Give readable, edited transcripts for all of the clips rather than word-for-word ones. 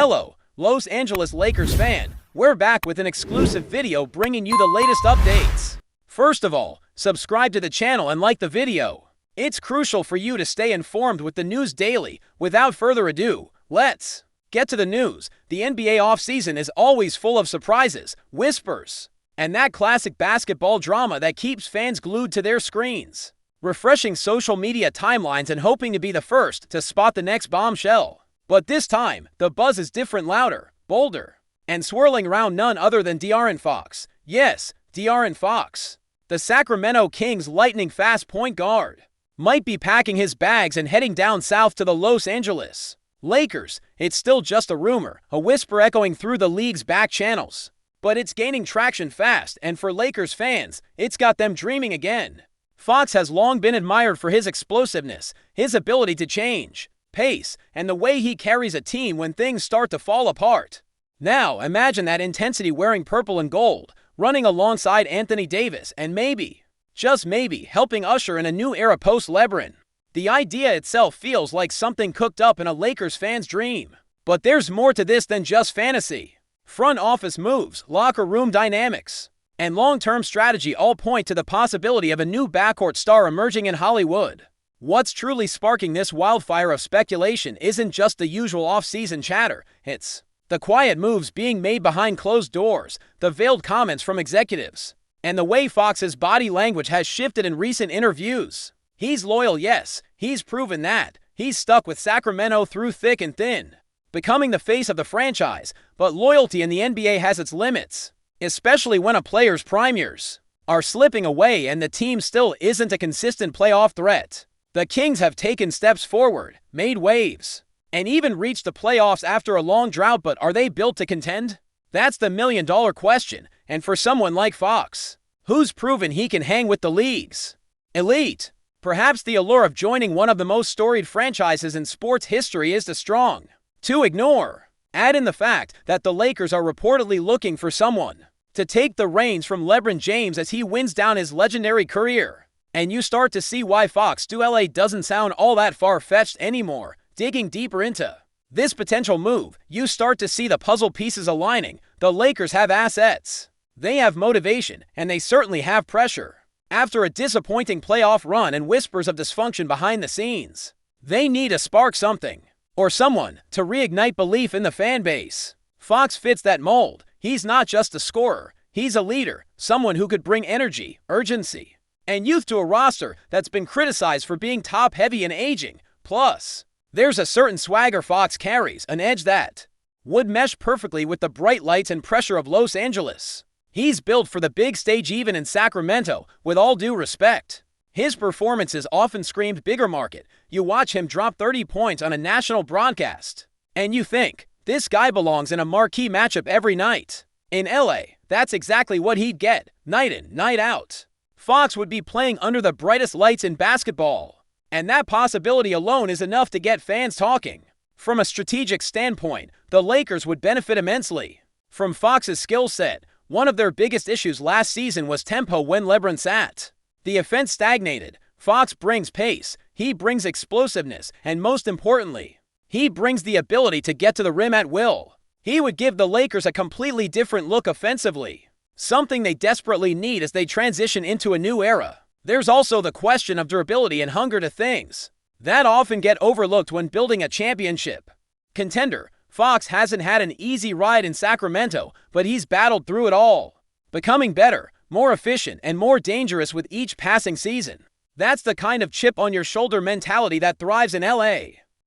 Hello, Los Angeles Lakers fan. We're back with an exclusive video bringing you the latest updates. First of all, subscribe to the channel and like the video. It's crucial for you to stay informed with the news daily. Without further ado, let's get to the news. The NBA offseason is always full of surprises, whispers, and that classic basketball drama that keeps fans glued to their screens, refreshing social media timelines and hoping to be the first to spot the next bombshell. But this time, the buzz is different, louder, bolder, and swirling around none other than De'Aaron Fox. Yes, De'Aaron Fox. The Sacramento Kings' lightning-fast point guard might be packing his bags and heading down south to the Los Angeles Lakers. It's still just a rumor, a whisper echoing through the league's back channels. But it's gaining traction fast, and for Lakers fans, it's got them dreaming again. Fox has long been admired for his explosiveness, his ability to change pace, and the way he carries a team when things start to fall apart. Now, imagine that intensity wearing purple and gold, running alongside Anthony Davis, and maybe, just maybe, helping usher in a new era post-LeBron. The idea itself feels like something cooked up in a Lakers fan's dream. But there's more to this than just fantasy. Front office moves, locker room dynamics, and long-term strategy all point to the possibility of a new backcourt star emerging in Hollywood. What's truly sparking this wildfire of speculation isn't just the usual off-season chatter, it's the quiet moves being made behind closed doors, the veiled comments from executives, and the way Fox's body language has shifted in recent interviews. He's loyal, yes, he's proven that. He's stuck with Sacramento through thick and thin, becoming the face of the franchise, but loyalty in the NBA has its limits, especially when a player's prime years are slipping away and the team still isn't a consistent playoff threat. The Kings have taken steps forward, made waves, and even reached the playoffs after a long drought, but are they built to contend? That's the million-dollar question, and for someone like Fox, who's proven he can hang with the league's elite, perhaps the allure of joining one of the most storied franchises in sports history is too strong to ignore. Add in the fact that the Lakers are reportedly looking for someone to take the reins from LeBron James as he winds down his legendary career. And you start to see why Fox to LA doesn't sound all that far-fetched anymore. Digging deeper into this potential move, you start to see the puzzle pieces aligning. The Lakers have assets, they have motivation, and they certainly have pressure. After a disappointing playoff run and whispers of dysfunction behind the scenes, they need to spark something, or someone, to reignite belief in the fan base. Fox fits that mold. He's not just a scorer, he's a leader, someone who could bring energy, urgency, and youth to a roster that's been criticized for being top-heavy and aging. Plus, there's a certain swagger Fox carries, an edge that would mesh perfectly with the bright lights and pressure of Los Angeles. He's built for the big stage even in Sacramento, with all due respect. His performances often screamed bigger market. You watch him drop 30 points on a national broadcast, and you think, this guy belongs in a marquee matchup every night. In LA, that's exactly what he'd get, night in, night out. Fox would be playing under the brightest lights in basketball, and that possibility alone is enough to get fans talking. From a strategic standpoint, the Lakers would benefit immensely from Fox's skill set. One of their biggest issues last season was tempo when LeBron sat. The offense stagnated. Fox brings pace, he brings explosiveness, and most importantly, he brings the ability to get to the rim at will. He would give the Lakers a completely different look offensively, something they desperately need as they transition into a new era. There's also the question of durability and hunger to things that often get overlooked when building a championship contender. Fox hasn't had an easy ride in Sacramento, but he's battled through it all, becoming better, more efficient, and more dangerous with each passing season. That's the kind of chip-on-your-shoulder mentality that thrives in LA.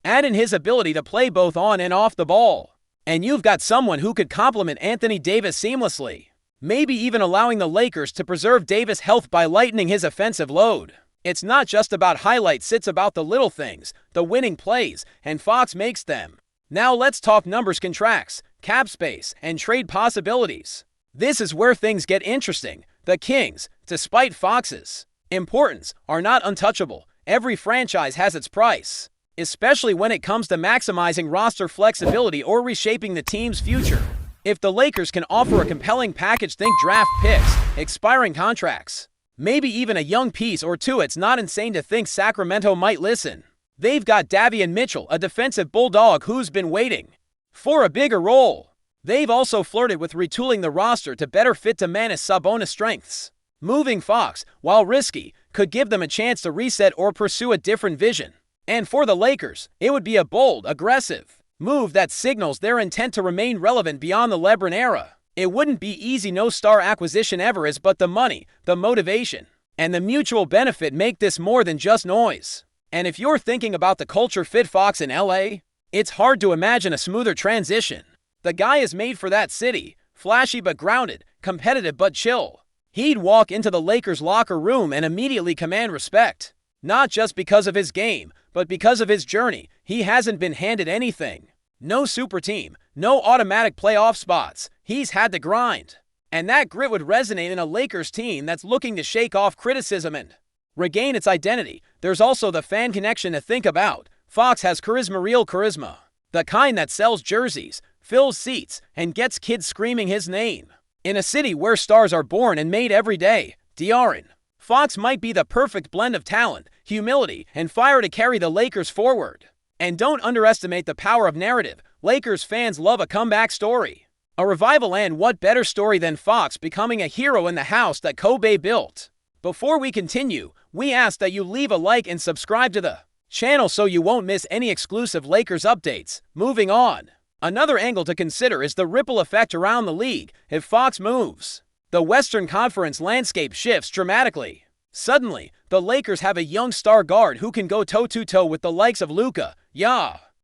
Add in his ability to play both on and off the ball, and you've got someone who could complement Anthony Davis seamlessly, maybe even allowing the Lakers to preserve Davis' health by lightening his offensive load. It's not just about highlights, it's about the little things, the winning plays, and Fox makes them. Now let's talk numbers, contracts, cap space, and trade possibilities. This is where things get interesting. The Kings, despite Fox's importance, are not untouchable. Every franchise has its price, especially when it comes to maximizing roster flexibility or reshaping the team's future. If the Lakers can offer a compelling package, think draft picks, expiring contracts, maybe even a young piece or two, it's not insane to think Sacramento might listen. They've got Davion Mitchell, a defensive bulldog who's been waiting for a bigger role. They've also flirted with retooling the roster to better fit Domantas Sabonis' strengths. Moving Fox, while risky, could give them a chance to reset or pursue a different vision. And for the Lakers, it would be a bold, aggressive move that signals their intent to remain relevant beyond the LeBron era. It wouldn't be easy. No star acquisition ever is, but the money, the motivation, and the mutual benefit make this more than just noise. And if you're thinking about the culture fit Fox in LA, it's hard to imagine a smoother transition. The guy is made for that city, flashy but grounded, competitive but chill. He'd walk into the Lakers locker room and immediately command respect. Not just because of his game, but because of his journey. He hasn't been handed anything. No super team, no automatic playoff spots. He's had to grind. And that grit would resonate in a Lakers team that's looking to shake off criticism and regain its identity. There's also the fan connection to think about. Fox has charisma, real charisma. The kind that sells jerseys, fills seats, and gets kids screaming his name. In a city where stars are born and made every day, De'Aaron Fox might be the perfect blend of talent, humility, and fire to carry the Lakers forward. And don't underestimate the power of narrative. Lakers fans love a comeback story, a revival, and what better story than Fox becoming a hero in the house that Kobe built? Before we continue, we ask that you leave a like and subscribe to the channel so you won't miss any exclusive Lakers updates. Moving on. Another angle to consider is the ripple effect around the league if Fox moves. The Western Conference landscape shifts dramatically. Suddenly, the Lakers have a young star guard who can go toe-to-toe with the likes of Luka,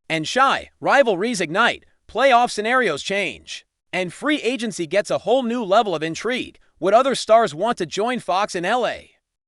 and Shai. Rivalries ignite, playoff scenarios change, and free agency gets a whole new level of intrigue. Would other stars want to join Fox in LA?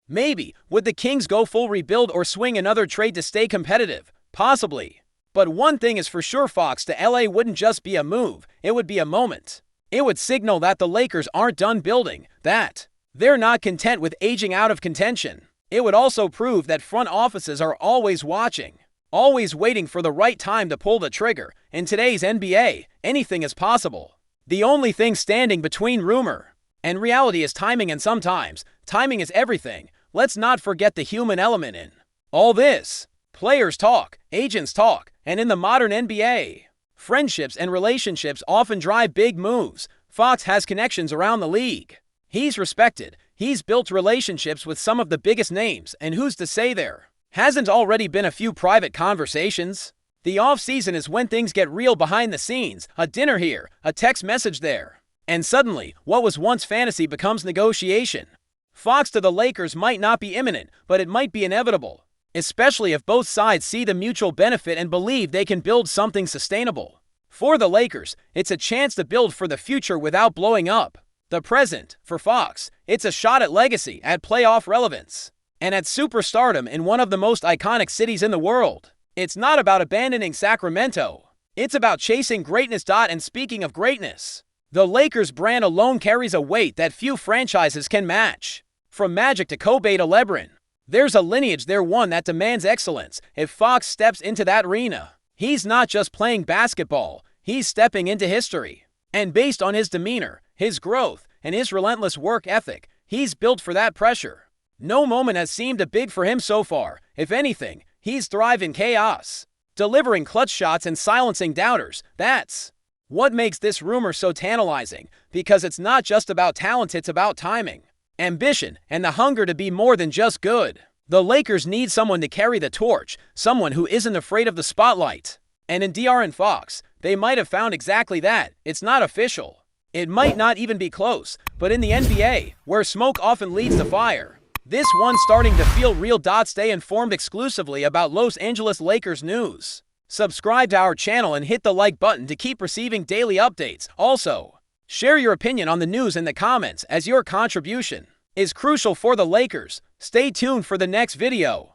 Maybe. Would the Kings go full rebuild or swing another trade to stay competitive? Possibly. But one thing is for sure, Fox to LA wouldn't just be a move, it would be a moment. It would signal that the Lakers aren't done building, that they're not content with aging out of contention. It would also prove that front offices are always watching, always waiting for the right time to pull the trigger. In today's NBA, anything is possible. The only thing standing between rumor and reality is timing, and sometimes timing is everything. Let's not forget the human element in all this. Players talk, agents talk, and in the modern NBA, friendships and relationships often drive big moves. Fox has connections around the league. He's respected. He's built relationships with some of the biggest names, and who's to say there hasn't already been a few private conversations? The off-season is when things get real behind the scenes. A dinner here, a text message there, and suddenly, what was once fantasy becomes negotiation. Fox to the Lakers might not be imminent, but it might be inevitable. Especially if both sides see the mutual benefit and believe they can build something sustainable. For the Lakers, it's a chance to build for the future without blowing up the present. For Fox, it's a shot at legacy, at playoff relevance, and at superstardom in one of the most iconic cities in the world. It's not about abandoning Sacramento. It's about chasing greatness. And speaking of greatness, the Lakers brand alone carries a weight that few franchises can match. From Magic to Kobe to LeBron, there's a lineage there, one that demands excellence. If Fox steps into that arena, he's not just playing basketball, he's stepping into history. And based on his demeanor, his growth, and his relentless work ethic, he's built for that pressure. No moment has seemed too big for him so far. If anything, he's thrived in chaos, delivering clutch shots and silencing doubters. That's what makes this rumor so tantalizing, because it's not just about talent, it's about timing, ambition, and the hunger to be more than just good. The Lakers need someone to carry the torch, someone who isn't afraid of the spotlight. And in De'Aaron Fox, they might have found exactly that. It's not official. It might not even be close, but in the NBA, where smoke often leads to fire, this one's starting to feel real. Stay informed exclusively about Los Angeles Lakers news. Subscribe to our channel and hit the like button to keep receiving daily updates. Also, share your opinion on the news in the comments, as your contribution is crucial for the Lakers. Stay tuned for the next video.